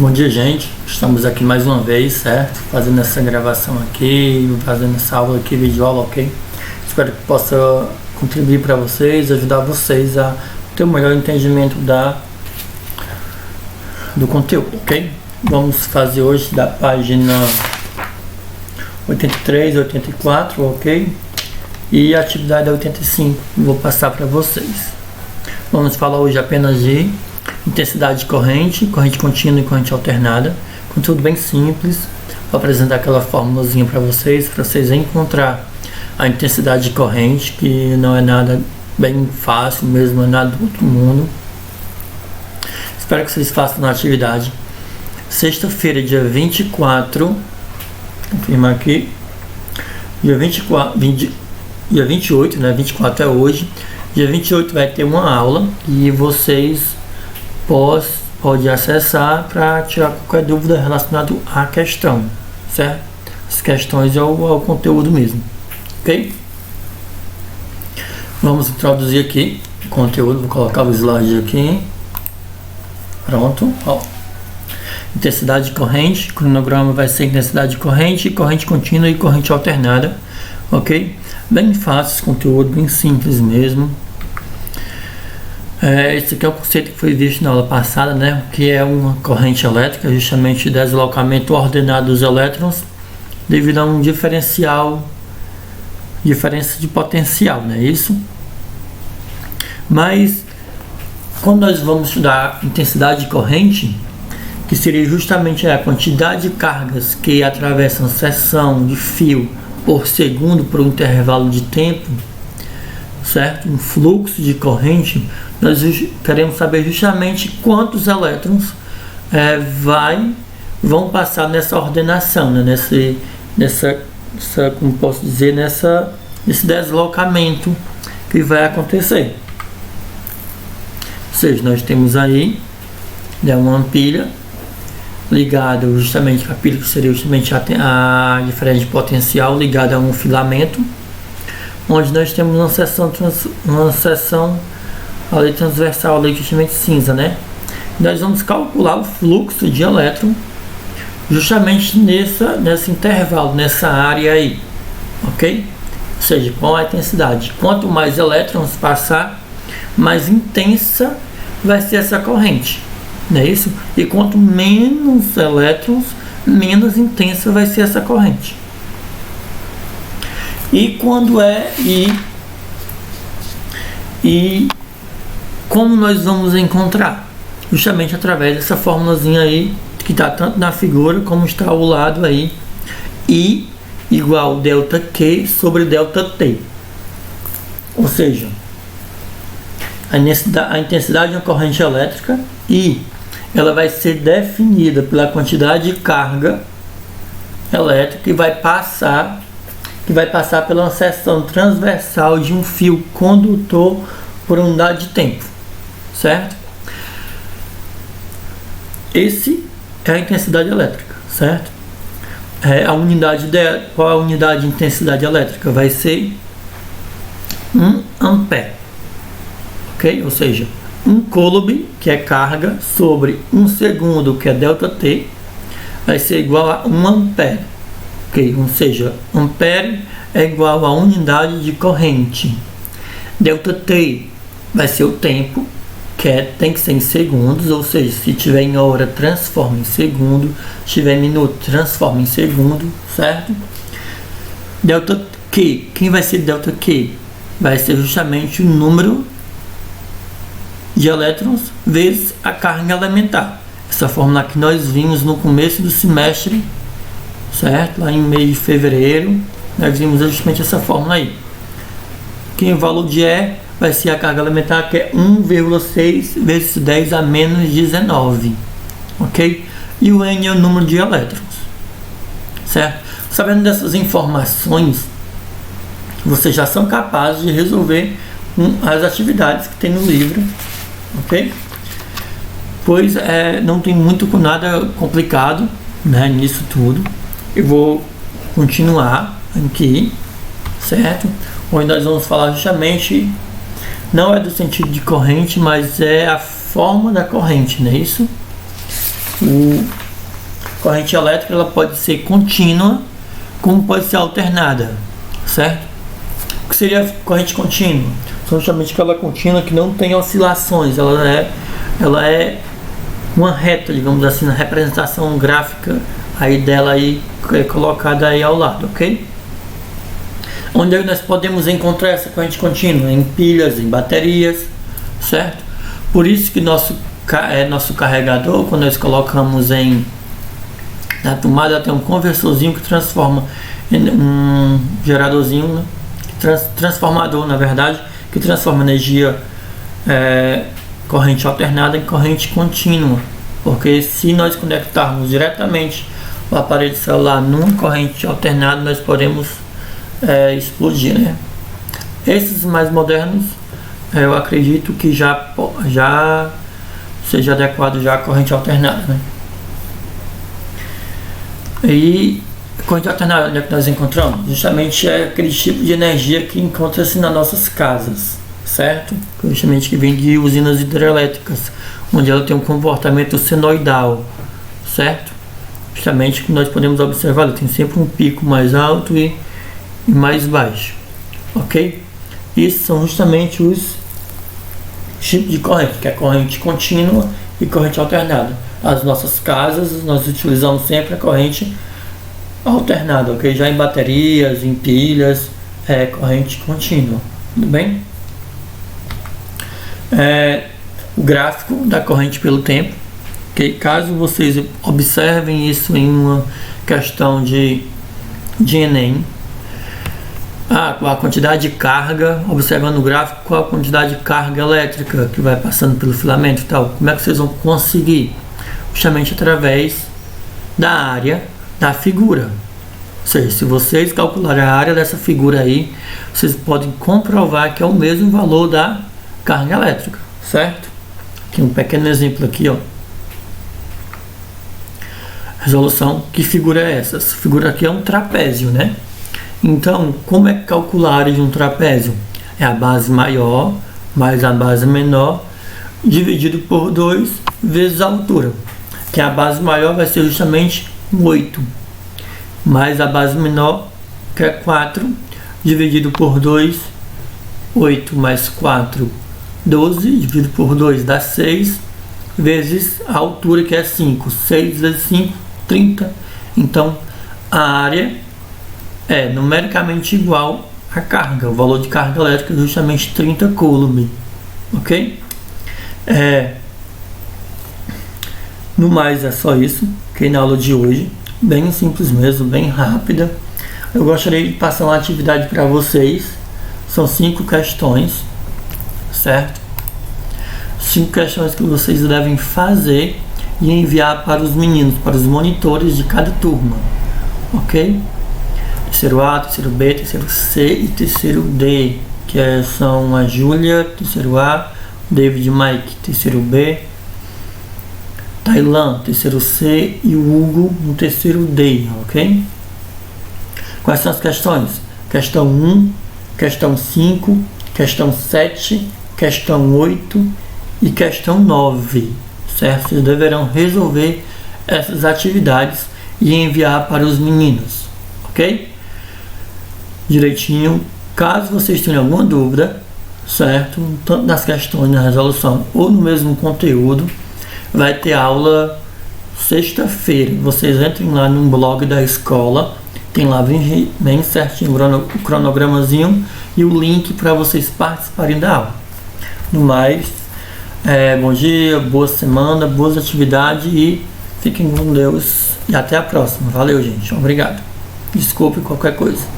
Bom dia, gente. Estamos aqui mais uma vez, certo? Fazendo essa gravação aqui, fazendo essa aula aqui, vídeo aula, ok? Espero que possa contribuir para vocês, ajudar vocês a ter um melhor entendimento do conteúdo, ok? Vamos fazer hoje da página 83, 84, ok? E a atividade 85, vou passar para vocês. Vamos falar hoje apenas de intensidade de corrente contínua e corrente alternada. Conteúdo bem simples. Vou apresentar aquela formulazinha para vocês encontrar a intensidade de corrente, que não é nada bem fácil mesmo, não é nada do outro mundo. Espero que vocês façam na atividade. Sexta-feira, dia 24, confirmar aqui, dia 28, né? 24 é hoje. Dia 28 vai ter uma aula e vocês podem acessar para tirar qualquer dúvida relacionada à questão, certo? As questões ao conteúdo mesmo, ok? Vamos introduzir aqui o conteúdo, vou colocar o slide aqui. Pronto, ó. Intensidade de corrente, o cronograma vai ser intensidade de corrente contínua e corrente alternada, ok? Bem fácil esse conteúdo, bem simples mesmo. Esse aqui é o conceito que foi visto na aula passada, né? O que é uma corrente elétrica, justamente deslocamento ordenado dos elétrons devido a um diferença de potencial, não é isso? Mas quando nós vamos estudar intensidade de corrente, que seria justamente a quantidade de cargas que atravessam seção de fio por segundo por um intervalo de tempo, certo? Um fluxo de corrente, nós queremos saber justamente quantos elétrons vão passar nessa ordenação, né? Como posso dizer, nesse deslocamento que vai acontecer. Ou seja, nós temos aí, né, uma pilha ligada justamente a pilha, que seria justamente a diferença de potencial ligada a um filamento, onde nós temos uma seção ali transversal ali, justamente cinza, né? Nós vamos calcular o fluxo de elétron justamente nesse intervalo, nessa área aí, ok? Ou seja, qual a intensidade? Quanto mais elétrons passar, mais intensa vai ser essa corrente, não é isso? E quanto menos elétrons, menos intensa vai ser essa corrente. E quando como nós vamos encontrar? Justamente através dessa formulazinha aí, que está tanto na figura como está ao lado aí, I igual delta Q sobre delta T. Ou seja, a intensidade de uma corrente elétrica, I, ela vai ser definida pela quantidade de carga elétrica que vai passar pela seção transversal de um fio condutor por unidade de tempo, certo? Esse é a intensidade elétrica, certo? Qual a unidade de intensidade elétrica? Vai ser 1 ampere, ok? Ou seja, 1 coulomb, que é carga, sobre 1 segundo, que é delta T, vai ser igual a 1 ampere, ok? Ou seja, ampere é igual a unidade de corrente. Delta T vai ser o tempo, tem que ser em segundos, ou seja, se tiver em hora, transforma em segundo, se tiver em minuto, transforma em segundo, certo? Delta Q, quem vai ser delta Q? Vai ser justamente o número de elétrons vezes a carga elementar. Essa fórmula que nós vimos no começo do semestre, certo? Lá em mês de fevereiro, nós vimos justamente essa fórmula aí. Que o valor de E vai ser a carga elementar, que é 1,6 vezes 10 a menos 19, ok? E o N é o número de elétrons, certo? Sabendo dessas informações, vocês já são capazes de resolver as atividades que tem no livro, ok? Pois não tem nada complicado, né, nisso tudo. Eu vou continuar aqui, certo? Onde nós vamos falar justamente, não é do sentido de corrente, mas é a forma da corrente, não é isso? Corrente elétrica ela pode ser contínua, como pode ser alternada, certo? O que seria corrente contínua? São justamente aquela contínua que não tem oscilações, ela é uma reta, digamos assim, na representação gráfica aí dela aí colocada aí ao lado, ok? Onde é que nós podemos encontrar essa corrente contínua? Em pilhas, em baterias, certo? Por isso que nosso carregador, quando nós colocamos na tomada, tem um conversorzinho que transforma em um geradorzinho, né? Transformador, na verdade, que transforma energia corrente alternada em corrente contínua. Porque se nós conectarmos diretamente o aparelho celular numa corrente alternada, nós podemos explodir, né? Esses mais modernos, eu acredito que já seja adequado já a corrente alternada, né? E corrente alternada, onde é que nós encontramos? Justamente é aquele tipo de energia que encontra-se nas nossas casas, certo? Justamente que vem de usinas hidrelétricas, onde ela tem um comportamento senoidal, certo? Justamente que nós podemos observar, ela tem sempre um pico mais alto e mais baixo, ok? Esses são justamente os tipos de corrente, que é corrente contínua e corrente alternada. As nossas casas, nós utilizamos sempre a corrente alternada, ok? Já em baterias, em pilhas, corrente contínua, tudo bem? O gráfico da corrente pelo tempo, ok? Caso vocês observem isso em uma questão de Enem, a quantidade de carga, observando o gráfico, qual a quantidade de carga elétrica que vai passando pelo filamento e tal, como é que vocês vão conseguir? Justamente através da área da figura. Ou seja, se vocês calcularem a área dessa figura aí, vocês podem comprovar que é o mesmo valor da carga elétrica, certo? Aqui um pequeno exemplo aqui, ó. Resolução, que figura é essa? Essa figura aqui é um trapézio, né? Então, como é que calcular a área de um trapézio? É a base maior mais a base menor dividido por 2 vezes a altura. Que a base maior vai ser justamente 8, mais a base menor, que é 4, dividido por 2, 8 mais 4, 12, dividido por 2 dá 6, vezes a altura, que é 5. 6 vezes 5, 30. Então, a área é numericamente igual à carga. O valor de carga elétrica é justamente 30 coulomb, ok? No mais é só isso, que na aula de hoje, bem simples mesmo, bem rápida. Eu gostaria de passar uma atividade para vocês. São 5 questões, certo? 5 questões que vocês devem fazer e enviar para os meninos, para os monitores de cada turma, ok? Terceiro A, terceiro B, terceiro C e terceiro D, que são a Júlia, terceiro A, David Mike, terceiro B, Tailan, terceiro C e o Hugo no terceiro D, ok? Quais são as questões? Questão 1, questão 5, questão 7, questão 8 e questão 9, certo? Vocês deverão resolver essas atividades e enviar para os meninos, ok? Direitinho. Caso vocês tenham alguma dúvida, certo? Tanto nas questões, na resolução ou no mesmo conteúdo, vai ter aula sexta-feira. Vocês entrem lá no blog da escola, tem lá bem certinho o cronogramazinho e o link para vocês participarem da aula. No mais, bom dia, boa semana, boas atividades e fiquem com Deus e até a próxima. Valeu, gente. Obrigado. Desculpe qualquer coisa.